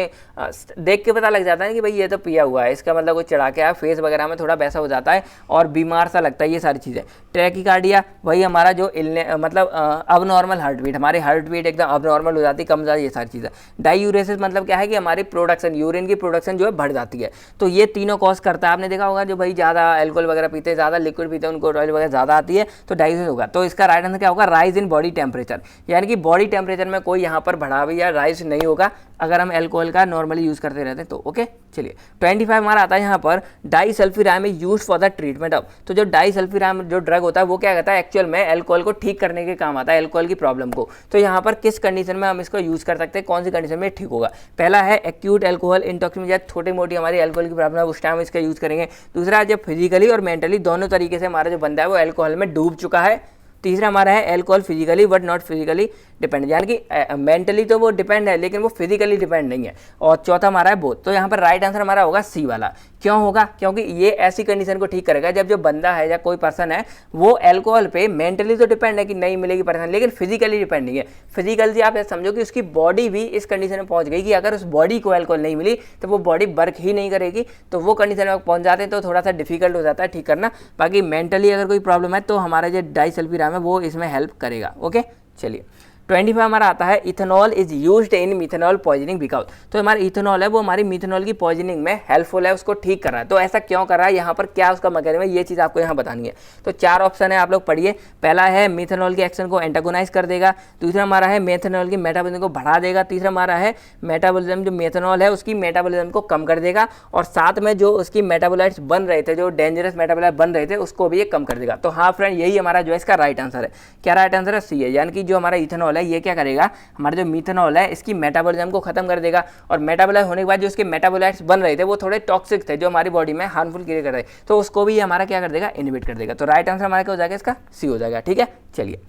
देख के पता लग जाता है कि भाई ये तो पिया हुआ है, इसका मतलब कुछ चढ़ा के आया, फेस वगैरह में थोड़ा वैसा हो जाता है और बीमार सा लगता है, ये सारी चीज़ें। ट्रैकीकार्डिया, वही हमारा जो मतलब अबनॉर्मल हार्ट बीट, हमारी हार्ट बीट एकदम अबनॉर्मल हो जाती है, कम ज़्यादा, ये सारी चीज़ें। डायूरेसिस मतलब क्या है कि हमारी प्रोडक्शन, यूरिन की प्रोडक्शन जो है बढ़ जाती है, तो ये तीनों कॉज करता है। आपने देखा होगा जो भाई ज़्यादा एल्कोहल वगैरह पीते हैं, ज़्यादा लिक्विड पीते हैं, उनको ऑयल वगैरह ज़्यादा आती है, तो डायूरेसिस होगा। तो इसका राइट आंसर क्या होगा, rise in body body temperature, यानी कि बॉडी टेम्परेचर में कोई यहाँ पर बढ़ाव या राइज नहीं होगा अगर हम एल्कोहल का नॉर्मली यूज़ करते रहते हैं तो। ओके, चलिए 25 हमारा आता है यहाँ पर disulfiram is use for the treatment of. तो जो डाइसल्फिराम जो ड्रग होता है वो क्या कहता है, एक्चुअल में एल्कोहल को ठीक करने के काम आता है, एल्कोहल की प्रॉब्लम को। तो यहाँ पर किस कंडीशन में हम इसको यूज़ कर सकते हैं, कौन सी कंडीशन में ठीक होगा? पहला है एक्यूट एल्कोहल इंटॉक्सिकेशन, या छोटी मोटी हमारी एल्कोहल की प्रॉब्लम है उस टाइम इसका यूज़ करेंगे। दूसरा, जब फिजिकली और मेंटली दोनों तरीके से हमारा जो बंदा है वो एल्कोहल में डूब चुका है। तीसरा हमारा है alcohol physically but not physically depend, यानी कि मेंटली तो वो डिपेंड है लेकिन वो फिजिकली डिपेंड नहीं है। और चौथा हमारा है बोथ। तो यहाँ पर राइट आंसर हमारा होगा सी वाला। क्यों होगा? क्योंकि ये ऐसी कंडीशन को ठीक करेगा जब जो बंदा है या कोई पर्सन है वो अल्कोहल पे मेंटली तो डिपेंड है कि नहीं मिलेगी परेशानी, लेकिन फिजिकली डिपेंड नहीं है। फिजिकली आप ऐसा समझो कि उसकी बॉडी भी इस कंडीशन में पहुंच गई कि अगर उस बॉडी को अल्कोहल नहीं मिली तो वो बॉडी वर्क ही नहीं करेगी। तो वो कंडीशन में पहुंच जाते हैं तो थोड़ा सा डिफिकल्ट हो जाता है ठीक करना। बाकी मेंटली अगर कोई प्रॉब्लम है तो हमारा जो डाइसल्फिराम है वो इसमें हेल्प करेगा। ओके, चलिए 25 हमारा आता है ethanol is used in methanol poisoning because. तो हमारा इथेनॉल है वो हमारी मिथेनॉल की पॉइजनिंग में हेल्पफुल है, उसको ठीक कर रहा है। तो ऐसा क्यों कर रहा है, यहाँ पर क्या उसका मैकेनिज्म है, ये चीज़ आपको यहाँ बतानी है। तो 4 ऑप्शन है, आप लोग पढ़िए। पहला है मिथेनॉल के एक्शन को एंटागोनाइज कर देगा। दूसरा हमारा है मेथेनॉल की मेटाबॉलिज्म को बढ़ा देगा। तीसरा हमारा है मेटाबॉलिज्म जो मेथेनॉल है उसकी मेटाबॉलिज्म को कम कर देगा। और साथ में जो उसकी मेटाबोलाइट्स बन रहे थे, जो डेंजरस मेटाबोलाइट बन रहे थे, उसको भी ये कम कर देगा। तो हाँ फ्रेंड, यही हमारा जो है इसका राइट आंसर है। क्या राइट आंसर है? सी है, यानी कि जो हमारा इथेनॉल है ये क्या करेगा, हमारा जो मिथेनॉल है इसकी मेटाबॉलिज्म को खत्म कर देगा। और मेटाबोलाइट होने के बाद जो उसके मेटाबोलाइट्स बन रहे थे वो थोड़े टॉक्सिक थे जो हमारी बॉडी में हार्मफुल क्रिएट कर रहे थे, तो उसको भी हमारा क्या कर देगा, इनहिबिट कर देगा। तो राइट आंसर हमारा क्या हो जाएगा, इसका सी हो जाएगा। ठीक है, चलिए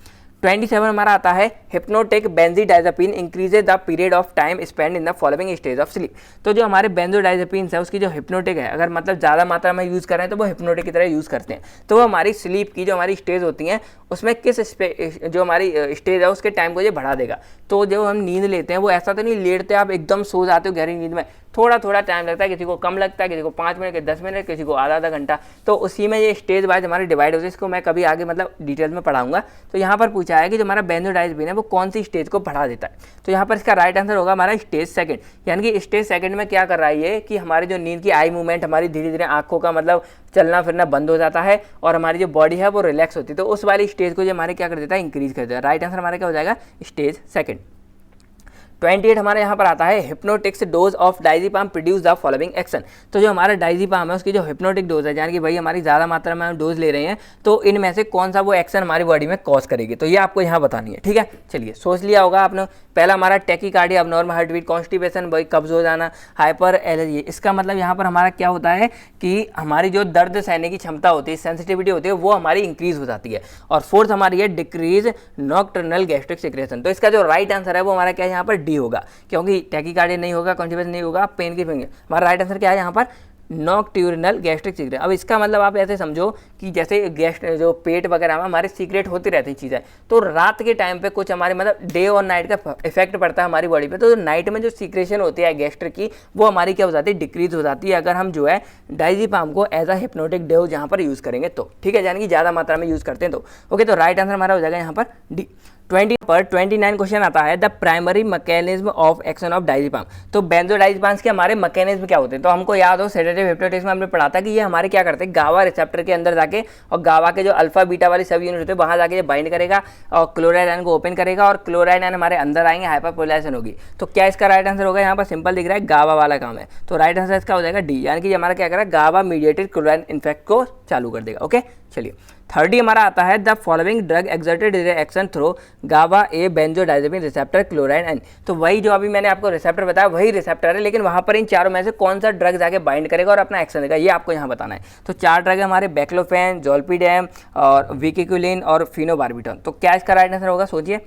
27 हमारा आता है hypnotic benzodiazepine increases the period of time spend in the following stage of sleep. तो जो हमारे बेंजोडाइजापीन्स है उसकी जो हिप्नोटिक है, अगर मतलब ज़्यादा मात्रा में यूज़ कर रहे हैं तो वो हिप्नोटिक की तरह यूज़ करते हैं। तो वो हमारी स्लीप की जो हमारी स्टेज होती हैं उसमें किस जो हमारी स्टेज है उसके टाइम को ये बढ़ा देगा। तो जो हम नींद लेते हैं वो ऐसा तो नहीं लेटते आप एकदम सो जाते हो गहरी नींद में, थोड़ा थोड़ा टाइम लगता है, किसी को कम लगता है, किसी को 5 मिनट, 10 मिनट, किसी को आधा घंटा। तो उसी में ये स्टेज वाइज हमारे डिवाइड होते हैं। इसको मैं कभी आगे मतलब डिटेल में पढ़ाऊंगा। तो यहाँ पर पूछा है कि जो हमारा बेंजोडाइजापीन है वो कौन सी स्टेज को बढ़ा देता है। तो यहाँ पर इसका राइट आंसर होगा हमारा स्टेज सेकंड, यानी कि स्टेज सेकंड में क्या कर रहा है ये कि हमारी जो नींद की आई मूवमेंट, हमारी धीरे धीरे आंखों का मतलब चलना फिरना बंद हो जाता है और हमारी जो बॉडी है वो रिलैक्स होती है। तो उस वाली स्टेज को जो हमारे क्या कर देता है, इंक्रीज कर देता है। राइट आंसर हमारा क्या हो जाएगा, स्टेज सेकंड। 28 हमारे यहाँ पर आता है hypnotics dose of diazepam produce the following action. तो जो हमारा डाइजीपाम है उसकी जो हिप्नोटिक डोज है, यानी कि भाई हमारी ज़्यादा मात्रा में हम डोज ले रहे हैं तो इनमें से कौन सा वो एक्शन हमारी बॉडी में कॉज करेगी, तो ये आपको यहाँ बतानी है। ठीक है, चलिए सोच लिया होगा आपने। पहला हमारा tachycardia, abnormal heart beat, constipation, भाई कब्ज हो जाना, हाइपर एलर्जी। इसका मतलब यहाँ पर हमारा क्या होता है कि हमारी जो दर्द सहने की क्षमता होती है, सेंसिटिविटी होती है, वो हमारी इंक्रीज हो जाती है। और फोर्थ हमारी है डिक्रीज नॉक्टर्नल गैस्ट्रिक सिक्रेशन। तो इसका जो राइट आंसर है वो हमारा क्या यहाँ पर डी होगा, क्योंकि टैकीकार्डिया नहीं होगा, कॉन्स्टिपेशन नहीं होगा, पेन की फिंगर। हमारा राइट आंसर क्या है यहाँ पर, नॉक्ट्यूरिनल गैस्ट्रिक सीक्रेट। अब इसका मतलब आप ऐसे समझो कि जैसे गैस्ट जो पेट वगैरह में हमारे सीक्रेट होती रहती चीज़ें, तो रात के टाइम पे कुछ हमारे मतलब डे और नाइट का इफेक्ट पड़ता है हमारी बॉडी पे। तो नाइट में जो सीक्रेशन होती है गैस्ट्रिक की वो हमारी क्या हो जाती है, डिक्रीज हो जाती है, अगर हम जो है डाइजीपाम को एज अ हिप्नोटिक डोज यहाँ पर यूज़ करेंगे तो। ठीक है, यानी कि ज़्यादा मात्रा में यूज़ करते हैं तो। ओके, तो राइट आंसर हमारा हो जाएगा यहाँ पर डी। 20 पर 29 क्वेश्चन आता है the primary mechanism of action of diazepam. तो बेंजोडाइजीपाम्स के हमारे मैकेनिज्म क्या होते हैं, तो हमको याद हो सेडेटिव हिप्नोटिक्स में हमने पढ़ा था कि ये हमारे क्या करते हैं, गावा रिसेप्टर के अंदर जाके और गावा के जो अल्फा बीटा वाली सब यूनिट होते हैं वहाँ जाके ये बाइंड करेगा और क्लोराइड आयन को ओपन करेगा और क्लोराइड आयन हमारे अंदर आएंगे, हाइपरपोलाइजेशन होगी। तो क्या इसका राइट आंसर होगा, यहाँ पर सिंपल दिख रहा है गावा वाला काम है, तो राइट आंसर इसका हो जाएगा डी, यानी कि हमारा क्या करेगा, गावा मीडिएटेड क्लोराइड इन्फेक्ट को चालू कर देगा। ओके, चलिए 30 हमारा आता है the following drug exerted reaction through गावा ए बेंजोडाइजापीन रिसेप्टर क्लोराइड एन। तो वही जो अभी मैंने आपको रिसेप्टर बताया वही रिसेप्टर है, लेकिन वहाँ पर इन चारों में से कौन सा ड्रग जाके बाइंड करेगा और अपना एक्शन देगा, ये आपको यहाँ बताना है। तो 4 ड्रग है हमारे, बैक्लोफेन, जोल्पिडेम और विकिकुलिन और फिनोबार्बिटॉन। तो क्या इसका राइट आंसर होगा, सोचिए।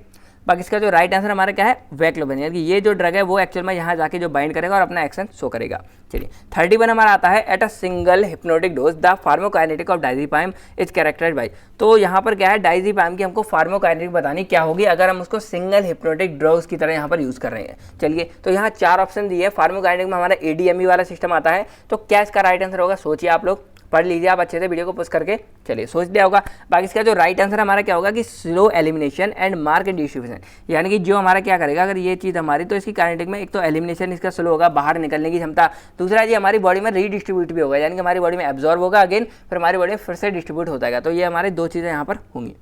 बाकी इसका जो राइट आंसर हमारा क्या है, वैक्लोफेन, यानी कि ये जो ड्रग है वो एक्चुअल में यहाँ जाके जो बाइंड करेगा और अपना एक्शन शो करेगा। चलिए 31 हमारा आता है at a single hypnotic dose the pharmacokinetic of diazepam is characterised by. तो यहाँ पर क्या है, डाइजीपाम की हमको फार्माकोकाइनेटिक बतानी क्या होगी अगर हम उसको सिंगल हिप्नोटिक डोज की तरह यहाँ पर यूज़ कर रहे हैं। चलिए, तो यहाँ 4 ऑप्शन दिए है। फार्माकोकाइनेटिक में हमारा एडीएमई वाला सिस्टम आता है, तो क्या इसका राइट आंसर होगा, सोचिए आप लोग, पढ़ लीजिए आप अच्छे से वीडियो को पुश करके। चलिए सोच लिया होगा। बाकी इसका जो राइट आंसर हमारा क्या होगा कि slow elimination and mark distribution, यानी कि जो हमारा क्या करेगा अगर ये चीज़ हमारी, तो इसकी काइनेटिक में एक तो एलिमिनेशन इसका स्लो होगा, बाहर निकलने की क्षमता, दूसरा ये हमारी बॉडी में रीडिस्ट्रीब्यूट भी होगा, यानी कि हमारी बॉडी में एब्जॉर्ब होगा अगेन, फिर हमारी बॉडी में फिर से डिस्ट्रीब्यूट हो जाएगा। तो ये हमारी 2 चीज़ें यहाँ पर होंगी।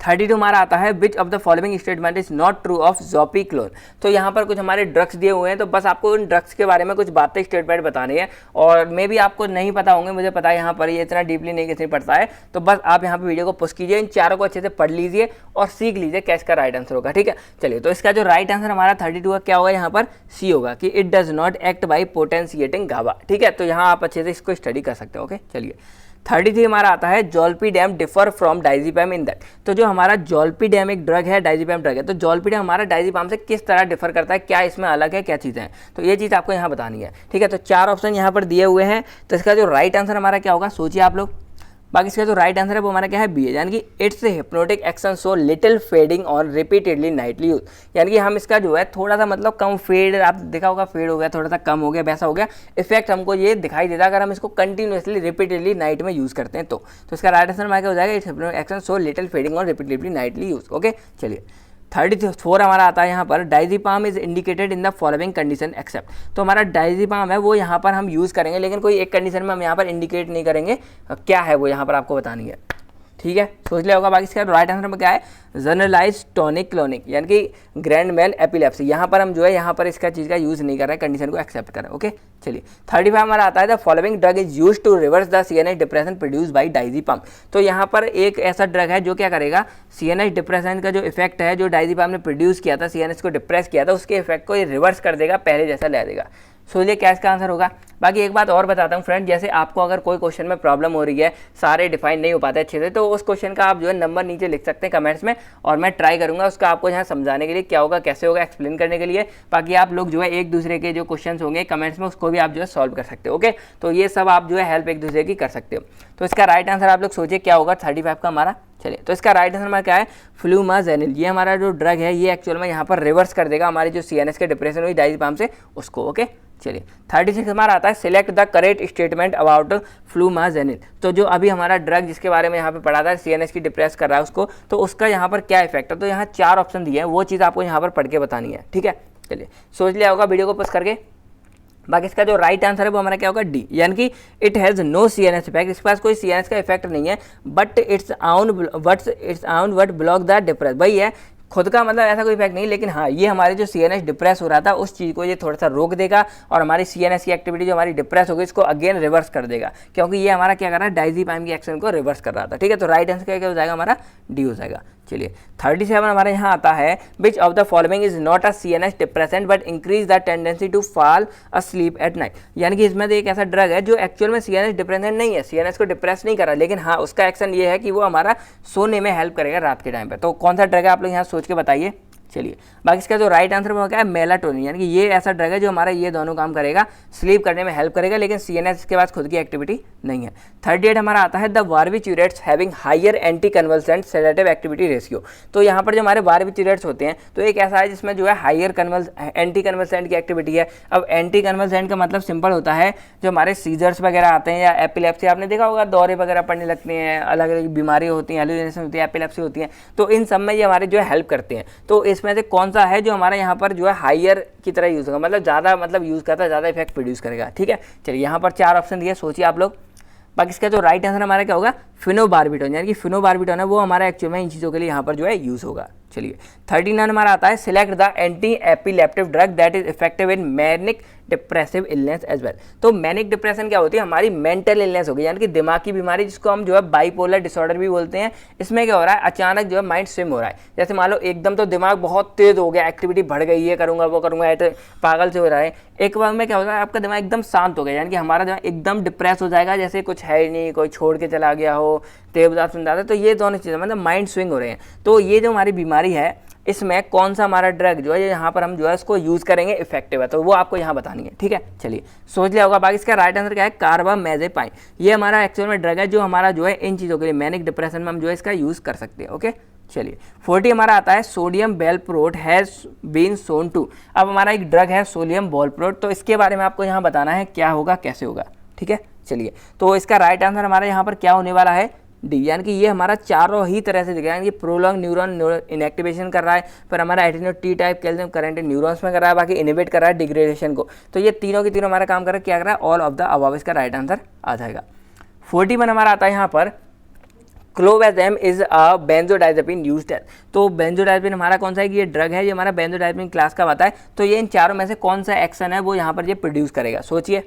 32 हमारा आता है which of the following statement is not true of zopiclone. तो यहाँ पर कुछ हमारे ड्रग्स दिए हुए हैं, तो बस आपको उन ड्रग्स के बारे में कुछ बातें स्टेटमेंट बतानी है, और मे भी आपको नहीं पता होंगे, मुझे पता है यहाँ पर ये इतना डीपली नहीं किसी पढ़ता है, तो बस आप यहाँ पर वीडियो को पुश कीजिए, इन चारों को अच्छे से पढ़ लीजिए और सीख लीजिए क्या इसका राइट आंसर होगा। ठीक है, चलिए, तो इसका जो राइट आंसर हमारा 32 का क्या होगा, यहाँ पर सी होगा कि it does not act by potentiating GABA. ठीक है, तो यहाँ आप अच्छे से इसको स्टडी कर सकते हो। ओके, चलिए 33 हमारा आता है ज़ोलपीडेम differ from diazepam in that. तो जो हमारा ज़ोलपीडेम एक ड्रग है, डाइज़ेपाम ड्रग है, तो ज़ोलपीडेम हमारा डाइज़ेपाम से किस तरह डिफर करता है, क्या इसमें अलग है, क्या चीज़ें हैं, तो ये चीज़ आपको यहाँ बतानी है। ठीक है, तो 4 ऑप्शन यहाँ पर दिए हुए हैं, तो इसका जो राइट आंसर हमारा क्या होगा सोचिए आप लोग। बाकी इसका जो राइट आंसर है वो हमारा क्या है, बी है, यानी कि it's hypnotic action so little fading और रिपीटेडली नाइटली यूज, यानी कि हम इसका जो है थोड़ा सा मतलब कम फेड, आप देखा होगा फेड हो गया, थोड़ा सा कम हो गया, वैसा हो गया इफेक्ट हमको ये दिखाई देता है अगर हम इसको कंटिन्यूसली रिपीटेडली नाइट में यूज़ करते हैं तो इसका राइट आंसर हमारा क्या हो जाएगा, it's hypnotic action so little fading और रिपीटेडली नाइटली यूज। ओके, चलिए 34 हमारा आता है यहाँ पर diazepam is indicated in the following condition except. तो हमारा डाइज़ेपाम है वो यहाँ पर हम यूज़ करेंगे, लेकिन कोई एक कंडीशन में हम यहाँ पर इंडिकेट नहीं करेंगे, क्या है वो यहाँ पर आपको बतानी है। ठीक है, सोच लिया होगा। बाकी इसका राइट आंसर में क्या है, जनरलाइज टॉनिक क्लोनिक, यानी कि ग्रैंड मेल एपिलेप्सी, यहाँ पर हम जो है यहाँ पर इसका चीज़ का यूज़ नहीं कर रहे हैं, कंडीशन को एक्सेप्ट करें। ओके, चलिए 35 हमारा आता है the following drug is use to reverse the CNS depression produce by diazepam. तो यहाँ पर एक ऐसा ड्रग है जो क्या करेगा, सीएनएस डिप्रेशन का जो इफेक्ट है, जो डाइज़ेपाम ने प्रोड्यूस किया था, सीएनएस को डिप्रेस किया था, उसके इफेक्ट को ये रिवर्स कर देगा, पहले जैसा ला देगा। सोचिए क्या इसका आंसर होगा। बाकी एक बात और बताता हूँ फ्रेंड, जैसे आपको अगर कोई क्वेश्चन में प्रॉब्लम हो रही है, सारे डिफाइन नहीं हो पाते अच्छे से, तो उस क्वेश्चन का आप जो है नंबर नीचे लिख सकते हैं कमेंट्स में, और मैं ट्राई करूँगा उसका आपको यहाँ समझाने के लिए क्या होगा, कैसे होगा, एक्सप्लेन करने के लिए। बाकी आप लोग जो है एक दूसरे के जो क्वेश्चन होंगे कमेंट्स में, उसको भी आप जो है सॉल्व कर सकते हो। ओके, तो ये सब आप जो है हेल्प एक दूसरे की कर सकते हो। तो इसका राइट आंसर आप लोग सोचिए क्या होगा 35 का हमारा। चलिए, तो इसका राइट आंसर हमारा क्या है, फ्लूमाजेनिल। ये हमारा जो ड्रग है ये एक्चुअल में यहाँ पर रिवर्स कर देगा हमारी जो सीएनएस के डिप्रेशन हुई डाइज़ेपाम से उसको। ओके, चलिए 36 हमारा आता है select the correct statement about flumazenil. तो जो अभी हमारा ड्रग जिसके बारे में यहाँ पे पढ़ा था, सीएनएस की डिप्रेस कर रहा है उसको, तो उसका यहाँ पर क्या इफेक्ट है, तो यहाँ 4 ऑप्शन दिए हैं, वो चीज़ आपको यहाँ पर पढ़ के बतानी है। ठीक है, चलिए सोच लिया होगा वीडियो को पॉज करके। बाकी इसका जो राइट आंसर है वो हमारा क्या होगा, डी, यानी कि it has no CNS effect, इसके पास कोई सीएनएस का इफेक्ट नहीं है, but it's own what block the depress. भाई है खुद का मतलब ऐसा कोई इफेक्ट नहीं, लेकिन हाँ ये हमारे जो सीएनएस डिप्रेस हो रहा था उस चीज़ को ये थोड़ा सा रोक देगा, और हमारी सीएनएस की एक्टिविटी जो हमारी डिप्रेस होगी इसको अगेन रिवर्स कर देगा, क्योंकि ये हमारा क्या कर रहा है, डाइज़ेपाम की एक्शन को रिवर्स कर रहा था। ठीक है, तो राइट आंसर क्या हो जाएगा हमारा, डी हो जाएगा। चलिए 37 हमारे यहाँ आता है which of the following is not a CNS depressant but increase the tendency to fall asleep at night. यानी कि इसमें एक ऐसा ड्रग है जो एक्चुअल में सीएनएस डिप्रेसेंट नहीं है, सीएनएस को डिप्रेस नहीं कर रहा, लेकिन हाँ उसका एक्शन ये है कि वो हमारा सोने में हेल्प करेगा रात के टाइम पे। तो कौन सा ड्रग है आप लोग यहाँ सोच के बताइए। चलिए, बाकी इसका जो राइट आंसर वो क्या है, मेलाटोनिन, यानी कि ये ऐसा ड्रग है जो हमारा ये दोनों काम करेगा, स्लीप करने में हेल्प करेगा, लेकिन सीएनएस के पास खुद की एक्टिविटी नहीं है। 38 हमारा आता है the barbiturates having higher anti convulsant sedative activity ratio. तो यहाँ पर जो हमारे बार्बिट्यूरेट्स होते हैं तो एक ऐसा है जिसमें जो है हायर एंटी कन्वल्सेंट की एक्टिविटी है। अब एंटी कन्वल्सेंट का मतलब सिंपल होता है, जो हमारे सीजर्स वगैरह आते हैं या एपिलेप्सी, आपने देखा होगा दौरे वगैरह पड़ने लगते हैं, अलग अलग बीमारियाँ होती हैं, हेलुसिनेशन होती है, एपिलेप्सी होती है, तो इन सब में ये हमारे जो है हेल्प करते हैं। तो इसमें से कौन सा है जो हमारा यहाँ पर जो है हायर की तरह यूज़ होगा, मतलब ज़्यादा मतलब यूज़ करता है, ज़्यादा इफेक्ट प्रोड्यूस करेगा। ठीक है, चलिए यहाँ पर 4 ऑप्शन दिए, सोचिए आप लोग। बाकी इसका जो राइट आंसर हमारा क्या होगा, फिनोबार्बिटोन, यानी कि फिनोबार्बिटोन है वो हमारा एक्चुअल में इन चीज़ों के लिए यहाँ पर जो है यूज़ होगा। चलिए 39 हमारा आता है select the anti epileptive drug that is effective in manic depressive illness as well. तो मैनिक डिप्रेशन क्या होती है, हमारी मेंटल इलनेस होगी, यानी कि दिमाग की बीमारी, जिसको हम जो है बाइपोलर डिसऑर्डर भी बोलते हैं। इसमें क्या हो रहा है, अचानक जो है माइंड स्विम हो रहा है, जैसे मान लो एकदम तो दिमाग बहुत तेज हो गया, एक्टिविटी बढ़ गई, ये करूँगा वो करूँगा, ऐसे पागल से हो रहा है। एक बार में क्या होता है, आपका दिमाग एकदम शांत हो गया, यानी कि हमारा दिमाग एकदम डिप्रेस हो जाएगा, जैसे कुछ है ही नहीं, कोई छोड़ के चला गया हो, तेज सुनता। तो ये दोनों चीज़ें मतलब माइंड स्विंग हो रहे हैं। तो ये जो हमारी बीमारी है इसमें कौन सा हमारा ड्रग जो है यहाँ पर हम जो है इसको यूज़ करेंगे इफेक्टिव है, तो वो आपको यहाँ बतानी है। ठीक है, चलिए सोच लिया होगा। बाकी इसका राइट आंसर क्या है, कार्बामेज़ेपाइन। ये हमारा एक्चुअल में ड्रग है जो हमारा जो है इन चीज़ों के लिए, मैनिक डिप्रेशन में हम जो है इसका यूज़ कर सकते हैं। ओके, चलिए 40 हमारा आता है sodium valproate has been shown to. अब हमारा एक ड्रग है सोडियम बेलप्रोट, तो इसके बारे में आपको यहाँ बताना है क्या होगा, कैसे होगा। ठीक है, चलिए तो इसका राइट आंसर हमारा यहाँ पर क्या होने वाला है, डी, यानी कि ये हमारा चारों ही तरह से दिखेगा, यानी कि प्रोलॉन्ग न्यूरॉन इनएक्टिवेशन कर रहा है, पर हमारा attenuate T type calcium current neurons में कर रहा है, बाकी इनिबिट कर रहा है डिग्रेडेशन को। तो ये तीनों की तीनों हमारा काम कर रहा है, क्या कर रहा है, ऑल ऑफ द अबव, इसका राइट आंसर आ जाएगा। 41 हमारा आता है यहाँ पर clobazam is a benzodiazepine used as. तो बेंजोडाइजेपिन हमारा कौन सा है कि ये ड्रग है, ये हमारा बेंजोडाइजेपिन क्लास का आता है। तो ये इन चारों में से कौन सा एक्शन है वो यहाँ पर ये प्रोड्यूस करेगा, सोचिए।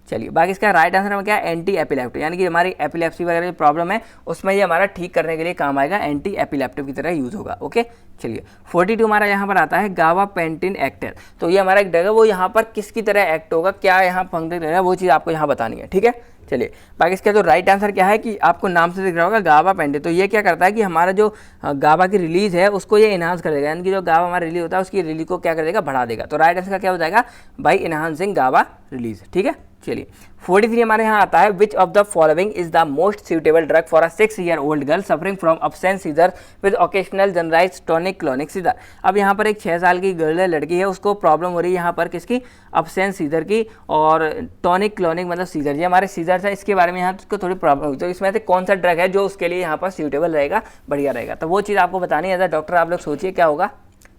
चलिए बाकी इसका राइट आंसर में क्या है, एंटी एपिलेप्टिक, यानी कि हमारी एपिलेप्सी वगैरह जो प्रॉब्लम है उसमें ये हमारा ठीक करने के लिए काम आएगा, एंटी एपिलेप्टिक की तरह यूज होगा। ओके चलिए 42 हमारा यहाँ पर आता है गाबापेंटिन एक्टर। तो ये हमारा एक ड्रग है, वो यहाँ पर किसकी तरह एक्ट होगा, क्या यहाँ फंक्शन रहेगा, वो चीज़ आपको यहाँ बतानी है। ठीक है चलिए बाकी इसका जो राइट आंसर क्या है कि आपको नाम से दिख रहा होगा गाबापेंटिन। तो ये क्या करता है कि हमारा जो गाबा की रिलीज है उसको ये इनहांस कर देगा, यानी कि जो गाबा हमारा रिलीज होता है उसकी रिलीज को क्या कर देगा, बढ़ा देगा। तो राइट आंसर का क्या हो जाएगा, बाई इनहांसिंग गाबा रिलीज। ठीक है चलिए 43 हमारे यहाँ आता है, which of the following is the most suitable drug for a 6-year-old girl suffering from absent seizure with occasional generalised tonic clonic seizure. अब यहाँ पर एक 6 साल की गर्ल है, लड़की है, उसको प्रॉब्लम हो रही है यहाँ पर किसकी, अपसेंट सीजर की, और टॉनिक क्लोनिक मतलब सीजर, ये हमारे सीजर है, इसके बारे में यहाँ उसको थोड़ी प्रॉब्लम हुई। तो इसमें से कौन सा ड्रग है जो उसके लिए यहाँ पर सूटेबल रहेगा, बढ़िया रहेगा, तो वो चीज़ आपको बतानी है। डॉक्टर आप लोग सोचिए क्या होगा।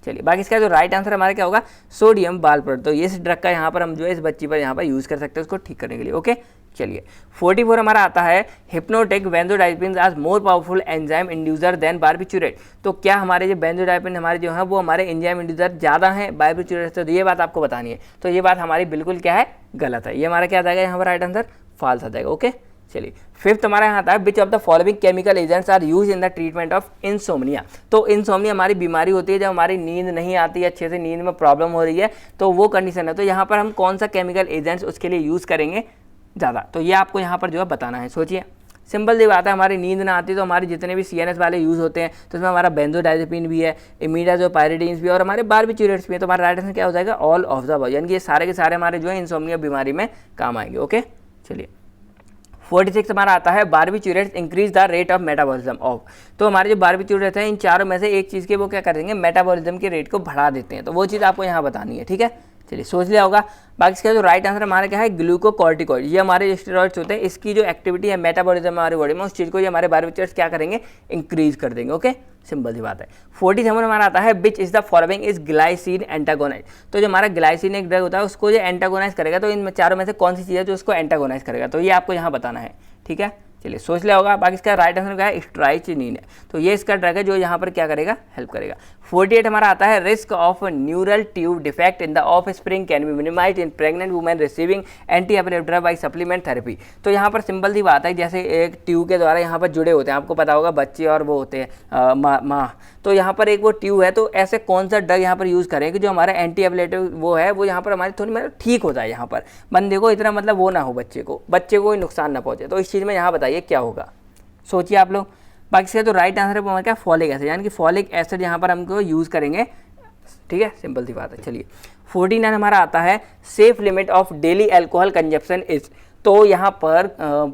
चलिए बाकी इसका जो राइट आंसर हमारा क्या होगा, सोडियम बालप्रोड। तो ये इस ड्रग का यहाँ पर हम जो है इस बच्ची पर यहाँ पर यूज़ कर सकते हैं उसको ठीक करने के लिए। ओके चलिए 44 हमारा आता है, hypnotic benzodiazepine are more powerful enzyme inducer than barbiturate. तो क्या हमारे जो बेंजोडाइजेपिन हमारे जो है वो हमारे एंजाइम इंड्यूसर ज़्यादा हैं बार्बिचुरेट से, तो ये बात आपको बतानी है। तो ये बात हमारी बिल्कुल क्या है, गलत है। ये हमारा क्या आ जाएगा यहाँ पर राइट आंसर, फॉल्स आ जाएगा। ओके चलिए 5th हमारा यहाँ आता है, which of the following chemical agents are use in the treatment of insomnia. तो इंसोमनिया हमारी बीमारी होती है जब हमारी नींद नहीं आती है, अच्छे से नींद में प्रॉब्लम हो रही है, तो वो कंडीशन है। तो यहाँ पर हम कौन सा केमिकल एजेंट्स उसके लिए यूज़ करेंगे ज़्यादा, तो ये आपको यहाँ पर जो है बताना है। सोचिए सिंपल सी बात है, हमारी नींद ना आती तो हमारे जितने भी CNS वाले यूज़ होते हैं तो उसमें हमारा बेंजोडाइजेपिन भी है, इमिडाज़ोपायरिडीन भी है, और हमारे बार्बिचुरेट्स भी है। तो हमारा राइट आंसर क्या हो जाएगा, ऑल ऑफ द अबव, यानी कि ये सारे के सारे हमारे जो है इंसोमनिया बीमारी में काम आएंगे। ओके चलिए 46 हमारा आता है, barbiturates increase the rate of metabolism of. तो हमारे जो बार्बिचुरेट्स हैं इन चारों में से एक चीज़ के वो क्या कर देंगे, मेटाबॉलिज्म के रेट को बढ़ा देते हैं। तो वो चीज़ आपको यहाँ बतानी है। ठीक है चलिए सोच लिया होगा। बाकी इसका जो राइट आंसर हमारा क्या है, ग्लूकोकॉर्टिकॉइड। ये हमारे स्टेरॉइड्स होते हैं, इसकी जो एक्टिविटी है मेटाबॉलिज्म हमारे बॉडी में, उस चीज़ को ये हमारे बार्बिचुरेट्स क्या करेंगे, इंक्रीज कर देंगे। ओके सिंपल सी बात है। 47 हमारा आता है, which is the following is glycine antagonize. तो जो हमारा ग्लाइसिन एक ड्रग होता है उसको जो एंटागोनाइज करेगा, तो इन चारों में से कौन सी चीज़ है जो उसको एंटागोनाइज करेगा, तो ये आपको यहाँ बताना है। ठीक है चलिए सोच लिया होगा। बाकी इसका राइट आंसर क्या है, स्ट्राइचिनिन है। तो ये इसका ड्रग है जो यहाँ पर क्या करेगा, हेल्प करेगा। 48 हमारा आता है, risk of neural tube defect in the offspring can be minimise in pregnant women receiving anti epileptic drug by supplement therapy. तो यहाँ पर सिंपल सी बात है, जैसे एक ट्यूब के द्वारा यहाँ पर जुड़े होते हैं, आपको पता होगा बच्चे और वो होते हैं माँ, तो यहाँ पर एक वो ट्यूब है, तो ऐसे कौन सा ड्रग यहाँ पर यूज़ करें कि जो हमारा एंटी एपिलेप्टिक वो है वो यहाँ पर हमारी थोड़ी मतलब ठीक हो जाए, यहाँ पर बंदे को इतना मतलब वो ना हो, बच्चे को कोई नुकसान ना पहुँचे। तो इस चीज़ में यहाँ बताइए क्या होगा, सोचिए आप लोग। बाकी इसका तो राइट आंसर है हमारा क्या, फॉलिक एसिड, यानी कि फॉलिक एसिड यहाँ पर हमको यूज़ करेंगे। ठीक है सिंपल सी बात है। चलिए 49 हमारा आता है, safe limit of daily alcohol consumption is. तो यहाँ पर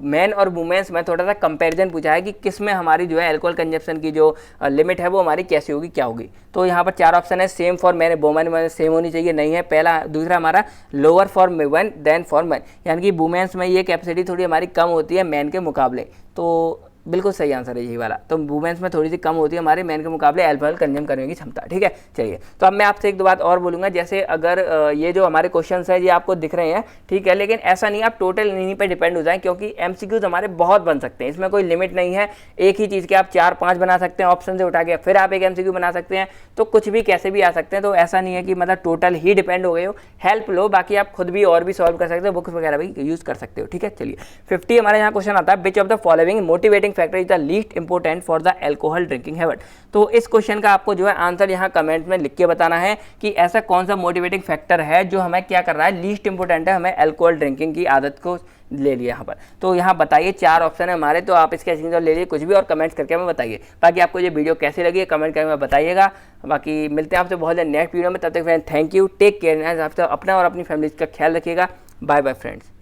मैन और वुमेन्स में थोड़ा सा कंपैरिजन पूछा है कि किस में हमारी जो है अल्कोहल कंजप्शन की जो लिमिट है वो हमारी कैसी होगी, क्या होगी। तो यहाँ पर 4 ऑप्शन है, सेम फॉर मैन वुमेन में सेम होनी चाहिए, नहीं है पहला। दूसरा हमारा lower for women than for man, यानी कि वुमेन्स में ये कैपेसिटी थोड़ी हमारी कम होती है मैन के मुकाबले। तो बिल्कुल सही आंसर है यही वाला। तो वुमेन्स में थोड़ी सी कम होती है हमारे मैन के मुकाबले अल्कोहल कंज्यूम करने की क्षमता। ठीक है चलिए, तो अब मैं आपसे एक दो बात और बोलूँगा। जैसे अगर ये जो हमारे क्वेश्चंस है ये आपको दिख रहे हैं, ठीक है, लेकिन ऐसा नहीं आप टोटल इन्हीं पे डिपेंड हो जाएं, क्योंकि MCQs हमारे बहुत बन सकते हैं, इसमें कोई लिमिट नहीं है। एक ही चीज़ के आप 4-5 बना सकते हैं, ऑप्शन से उठा के फिर आप एक MCQ बना सकते हैं, तो कुछ भी कैसे भी आ सकते हैं। तो ऐसा नहीं है कि मतलब टोटल ही डिपेंड हो गए हो, हेल्प लो, बाकी आप खुद भी और भी सॉल्व कर सकते हो, बुक्स वगैरह भी यूज़ कर सकते हो। ठीक है चलिए 50 हमारे यहाँ क्वेश्चन आता है, which of the following motivating factor is the least important for the alcohol drinking habit. तो इस क्वेश्चन का आपको जो है आंसर यहाँ कमेंट में लिख के बताना है कि ऐसा कौन सा मोटिवेटिंग फैक्टर है जो हमें क्या कर रहा है, लीस्ट इंपोर्टेंट है, हमें अल्कोहल ड्रिंकिंग की आदत को ले लिया यहाँ पर। तो यहाँ बताइए, 4 ऑप्शन है हमारे, तो आप इसके स्क्रीनशॉट ले लीजिए कुछ भी और कमेंट्स करके हमें बताइए। बाकी आपको ये वीडियो कैसी लगी कमेंट करके बताइएगा। बाकी मिलते हैं आपसे बहुत जल्द नेक्स्ट वीडियो में, तब तक friend thank you, take care, आपसे अपना और अपनी फैमिली का ख्याल रखिएगा। Bye bye friends.